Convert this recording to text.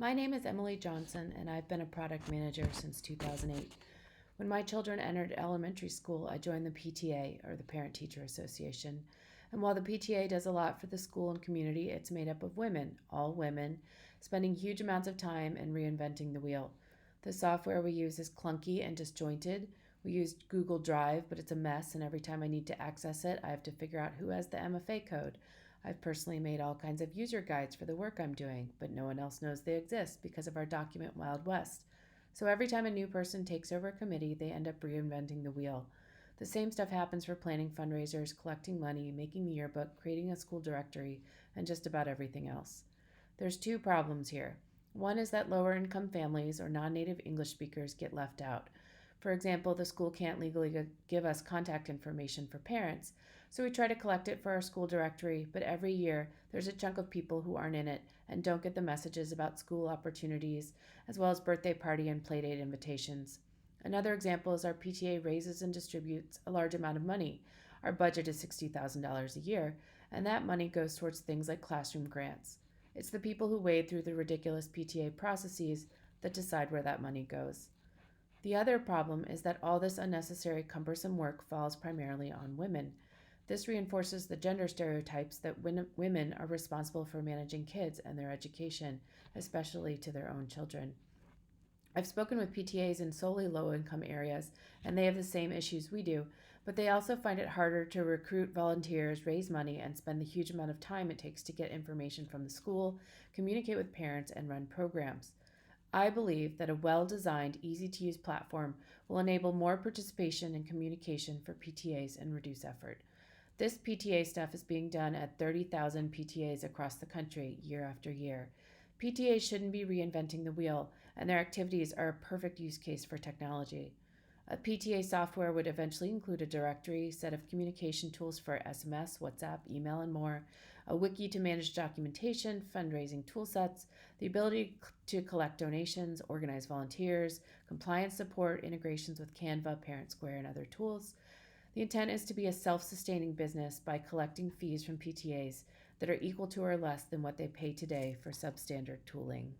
My name is Emily Johnson, and I've been a product manager since 2008. When my children entered elementary school, I joined the PTA, or the Parent Teacher Association. And while the PTA does a lot for the school and community, it's made up of women, all women, spending huge amounts of time and reinventing the wheel. The software we use is clunky and disjointed. We use Google Drive, but it's a mess, and every time I need to access it, I have to figure out who has the MFA code. I've personally made all kinds of user guides for the work I'm doing, but no one else knows they exist because of our document Wild West. So every time a new person takes over a committee, they end up reinventing the wheel. The same stuff happens for planning fundraisers, collecting money, making the yearbook, creating a school directory, and just about everything else. There's two problems here. One is that lower income families or non native English speakers get left out. For example, the school can't legally give us contact information for parents, so we try to collect it for our school directory, but every year there's a chunk of people who aren't in it and don't get the messages about school opportunities, as well as birthday party and playdate invitations. Another example is our PTA raises and distributes a large amount of money. Our budget is $60,000 a year, and that money goes towards things like classroom grants. It's the people who wade through the ridiculous PTA processes that decide where that money goes. The other problem is that all this unnecessary, cumbersome work falls primarily on women. This reinforces the gender stereotypes that women are responsible for managing kids and their education, especially to their own children. I've spoken with PTAs in solely low income areas, and they have the same issues we do, but they also find it harder to recruit volunteers, raise money, and spend the huge amount of time it takes to get information from the school, communicate with parents, and run programs. I believe that a well designed, easy to use platform will enable more participation and communication for PTAs and reduce effort. This PTA stuff is being done at 30,000 PTAs across the country year after year. PTAs shouldn't be reinventing the wheel, and their activities are a perfect use case for technology. A PTA software would eventually include a directory, set of communication tools for SMS, WhatsApp, email, and more, a wiki to manage documentation, fundraising toolsets, the ability to collect donations, organize volunteers, compliance support, integrations with Canva, Parent Square, and other tools. The intent is to be a self sustaining business by collecting fees from PTAs that are equal to or less than what they pay today for substandard tooling.